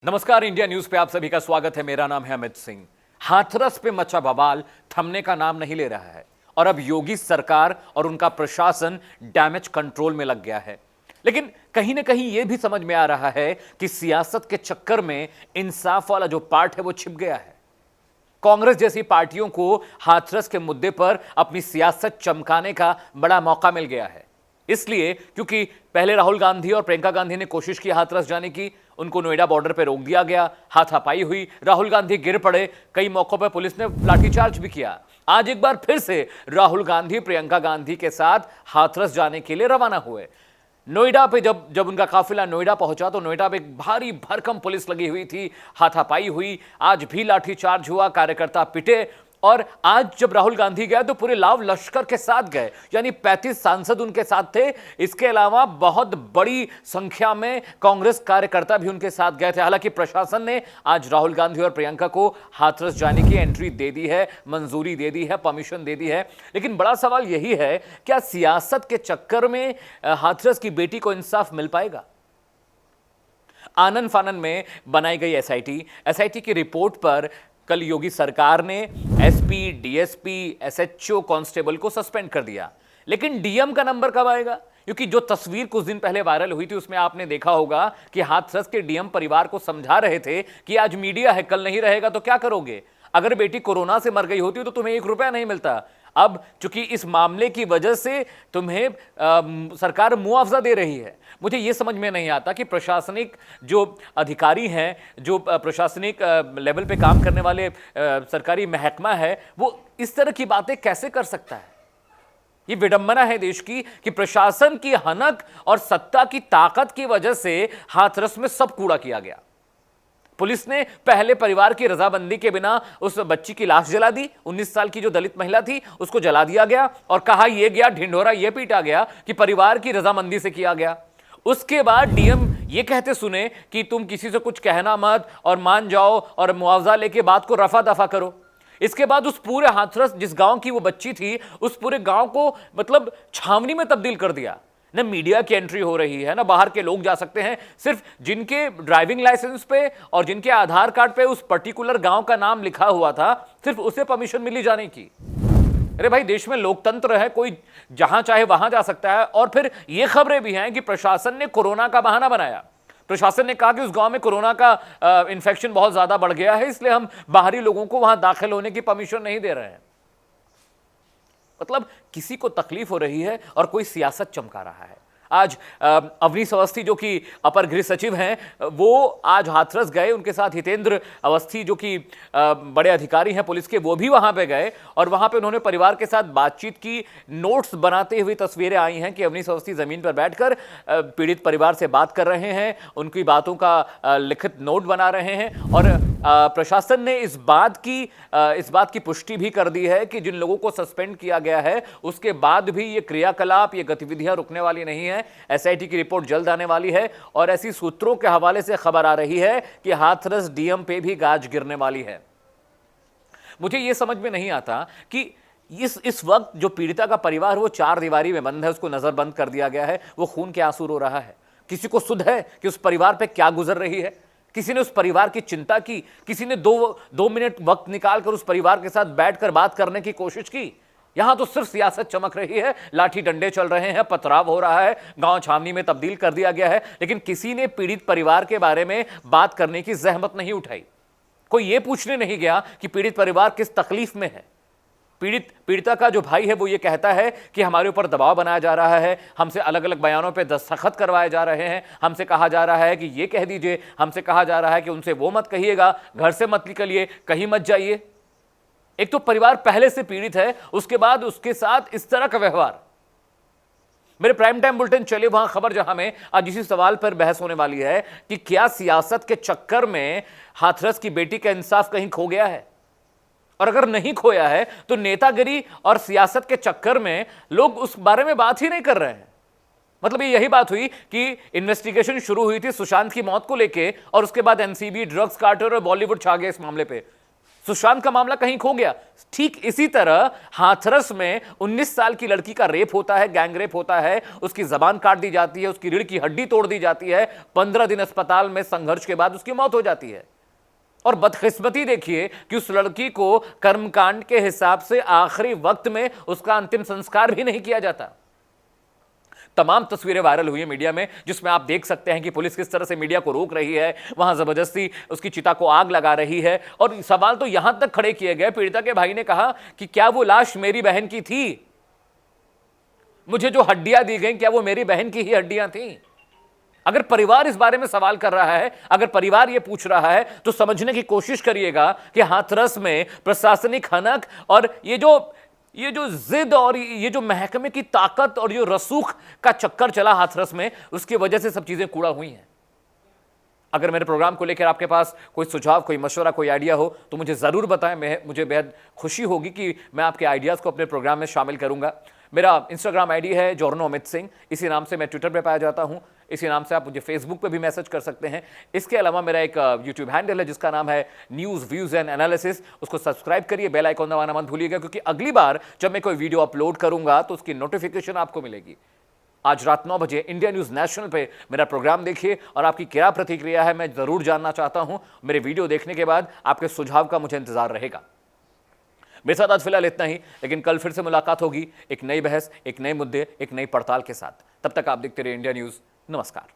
नमस्कार, India news पे आप सभी का स्वागत है। मेरा नाम है अमित सिंह। हाथरस पे मचा बवाल थमने का नाम नहीं ले रहा है और अब योगी सरकार और उनका प्रशासन डैमेज कंट्रोल में लग गया है। लेकिन कहीं ना कहीं यह भी समझ में आ रहा है कि सियासत के चक्कर में इंसाफ वाला जो पार्ट है वो छिप गया है। कांग्रेस जैसी पार्टियों को हाथरस के मुद्दे पर अपनी सियासत चमकाने का बड़ा मौका मिल गया है। इसलिए क्योंकि पहले राहुल गांधी और प्रियंका गांधी ने कोशिश की हाथरस जाने की, उनको नोएडा बॉर्डर पर रोक दिया गया, हाथापाई हुई, राहुल गांधी गिर पड़े, कई मौकों पर पुलिस ने लाठीचार्ज भी किया। आज एक बार फिर से राहुल गांधी प्रियंका गांधी के साथ हाथरस जाने के लिए रवाना हुए। नोएडा पे जब उनका काफिला नोएडा पहुंचा तो नोएडा पे एक भारी भरकम पुलिस लगी हुई थी, हाथापाई हुई, आज भी लाठीचार्ज हुआ, कार्यकर्ता पिटे। और आज जब राहुल गांधी गए तो पूरे लाव लश्कर के साथ गए, यानी 35 सांसद उनके साथ थे। इसके अलावा बहुत बड़ी संख्या में कांग्रेस कार्यकर्ता भी उनके साथ गए थे। हालांकि प्रशासन ने आज राहुल गांधी और प्रियंका को हाथरस जाने की एंट्री दे दी है, मंजूरी दे दी है, परमिशन दे दी है। लेकिन बड़ा सवाल यही है, क्या सियासत के चक्कर में हाथरस की बेटी को इंसाफ मिल पाएगा? आनन फानन में बनाई गई एसआईटी की रिपोर्ट पर कल योगी सरकार ने एसपी, डीएसपी, एसएचओ, कांस्टेबल को सस्पेंड कर दिया। लेकिन डीएम का नंबर कब आएगा? क्योंकि जो तस्वीर कुछ दिन पहले वायरल हुई थी उसमें आपने देखा होगा कि हाथरस के डीएम परिवार को समझा रहे थे कि आज मीडिया है, कल नहीं रहेगा तो क्या करोगे? अगर बेटी कोरोना से मर गई होती तो तुम्हें 1 रुपया नहीं मिलता। अब चूंकि इस मामले की वजह से तुम्हें सरकार मुआवजा दे रही है। मुझे यह समझ में नहीं आता कि प्रशासनिक जो अधिकारी हैं, जो प्रशासनिक लेवल पे काम करने वाले सरकारी महकमा है, वो इस तरह की बातें कैसे कर सकता है। ये विडंबना है देश की कि प्रशासन की हनक और सत्ता की ताकत की वजह से हाथरस में सब कूड़ा किया गया। पुलिस ने पहले परिवार की रजामंदी के बिना उस बच्ची की लाश जला दी। 19 साल की जो दलित महिला थी उसको जला दिया गया और कहा यह गया, ढिंढोरा यह पीटा गया कि परिवार की रजामंदी से किया गया। उसके बाद डीएम ये कहते सुने कि तुम किसी से कुछ कहना मत और मान जाओ और मुआवजा लेके बात को रफा दफा करो। इसके बाद उस पूरे हाथरस, जिस गांव की वो बच्ची थी, उस पूरे गांव को मतलब छावनी में तब्दील कर दिया। न मीडिया की एंट्री हो रही है, ना बाहर के लोग जा सकते हैं। सिर्फ जिनके ड्राइविंग लाइसेंस पे और जिनके आधार कार्ड पे उस पर्टिकुलर गांव का नाम लिखा हुआ था, सिर्फ उसे परमिशन मिली जाने की। अरे भाई, देश में लोकतंत्र है, कोई जहां चाहे वहां जा सकता है। और फिर ये खबरें भी हैं कि प्रशासन ने कोरोना का बहाना बनाया। प्रशासन ने कहा कि उस गांव में कोरोना का इंफेक्शन बहुत ज्यादा बढ़ गया है, इसलिए हम बाहरी लोगों को वहां दाखिल होने की परमिशन नहीं दे रहे हैं। मतलब किसी को तकलीफ हो रही है और कोई सियासत चमका रहा है। आज अवनीश अवस्थी जो कि अपर गृह सचिव हैं, वो आज हाथरस गए। उनके साथ हितेंद्र अवस्थी जो कि बड़े अधिकारी हैं पुलिस के, वो भी वहां पे गए और वहां पे उन्होंने परिवार के साथ बातचीत की। नोट्स बनाते हुए तस्वीरें आई हैं कि अवनीश अवस्थी जमीन पर बैठकर पीड़ित परिवार से बात कर रहे हैं, उनकी बातों का लिखित नोट बना रहे हैं। और प्रशासन ने इस बात की पुष्टि भी कर दी है कि जिन लोगों को सस्पेंड किया गया है उसके बाद भी ये क्रियाकलाप, ये गतिविधियां रुकने वाली नहीं है। एसआईटी की रिपोर्ट जल्द आने वाली है और ऐसी सूत्रों के हवाले से खबर आ रही है कि हाथरस डीएम पे भी गाज गिरने वाली है। मुझे यह समझ में नहीं आता कि इस वक्त जो पीड़िता का परिवार वो 4 दीवारी में बंद है, उसको नजरबंद कर दिया गया है, वो खून के आंसू रो रहा है। किसी को सुध है कि उस परिवार पे क्या गुजर रही है? किसी ने उस परिवार की चिंता की? किसी ने 2 मिनट वक्त निकालकर उस परिवार के साथ बैठकर बात करने की कोशिश की? यहां तो सिर्फ सियासत चमक रही है, लाठी डंडे चल रहे हैं, पथराव हो रहा है, गांव छावनी में तब्दील कर दिया गया है। लेकिन किसी ने पीड़ित परिवार के बारे में बात करने की जहमत नहीं उठाई। कोई यह पूछने नहीं गया कि पीड़ित परिवार किस तकलीफ में है। पीड़िता का जो भाई है वो ये कहता है कि हमारे ऊपर दबाव बनाया जा रहा है, हमसे अलग अलग बयानों पे दस्तखत करवाए जा रहे हैं, हमसे कहा जा रहा है कि ये कह दीजिए, हमसे कहा जा रहा है कि उनसे वो मत कहिएगा, घर से मत निकलिए, कहीं मत जाइए। एक तो परिवार पहले से पीड़ित है, उसके बाद उसके साथ इस तरह का व्यवहार। मेरे प्राइम टाइम बुलेटिन चले वहां खबर जहां में आज इसी सवाल पर बहस होने वाली है कि क्या सियासत के चक्कर में हाथरस की बेटी का इंसाफ कहीं खो गया है? और अगर नहीं खोया है तो नेतागिरी और सियासत के चक्कर में लोग उस बारे में बात ही नहीं कर रहे हैं। मतलब यही बात हुई कि इन्वेस्टिगेशन शुरू हुई थी सुशांत की मौत को लेके और उसके बाद एनसीबी, ड्रग्स कार्टेल और बॉलीवुड छा गए इस मामले पे। सुशांत का मामला कहीं खो गया। ठीक इसी तरह हाथरस में 19 साल की लड़की का रेप होता है, गैंग रेप होता है, उसकी जबान काट दी जाती है, उसकी रीढ़ की हड्डी तोड़ दी जाती है, 15 दिन अस्पताल में संघर्ष के बाद उसकी मौत हो जाती है। और बदकिस्मती देखिए कि उस लड़की को कर्मकांड के हिसाब से आखिरी वक्त में उसका अंतिम संस्कार भी नहीं किया जाता। तमाम तस्वीरें वायरल हुई है मीडिया में, जिसमें आप देख सकते हैं कि पुलिस किस तरह से मीडिया को रोक रही है, वहां जबरदस्ती उसकी चिता को आग लगा रही है। और सवाल तो यहां तक खड़े किए गए, पीड़िता के भाई ने कहा कि क्या वो लाश मेरी बहन की थी? मुझे जो हड्डियां दी गई, क्या वो मेरी बहन की ही हड्डियां थी? अगर परिवार इस बारे में सवाल कर रहा है, अगर परिवार यह पूछ रहा है, तो समझने की कोशिश करिएगा कि हाथरस में प्रशासनिक हनक और ये जो जिद और ये जो महकमे की ताकत और जो रसूख का चक्कर चला हाथरस में, उसकी वजह से सब चीजें कूड़ा हुई हैं। अगर मेरे प्रोग्राम को लेकर आपके पास कोई सुझाव, कोई मशवरा, कोई आइडिया हो तो मुझे जरूर बताएं। मुझे बेहद खुशी होगी कि मैं आपके आइडियाज को अपने प्रोग्राम में शामिल करूंगा। मेरा इंस्टाग्राम आईडी है जॉर्नो अमित सिंह, इसी नाम से मैं ट्विटर पे पाया जाता हूं, इसी नाम से आप मुझे फेसबुक पे भी मैसेज कर सकते हैं। इसके अलावा मेरा एक यूट्यूब हैंडल है जिसका नाम है न्यूज़ व्यूज एंड एनालिसिस, उसको सब्सक्राइब करिए, बेल आइकन दबाना मत भूलिएगा, क्योंकि अगली बार जब मैं कोई वीडियो अपलोड करूंगा तो उसकी नोटिफिकेशन आपको मिलेगी। आज रात 9 बजे इंडिया न्यूज़ नेशनल पे मेरा प्रोग्राम देखिए और आपकी क्या प्रतिक्रिया है मैं जरूर जानना चाहता हूं। मेरे वीडियो देखने के बाद आपके सुझाव का मुझे इंतजार रहेगा। मेरे साथ आज फिलहाल इतना ही, लेकिन कल फिर से मुलाकात होगी एक नई बहस, एक नए मुद्दे, एक नई पड़ताल के साथ। तब तक आप देखते रहिए इंडिया न्यूज़। नमस्कार।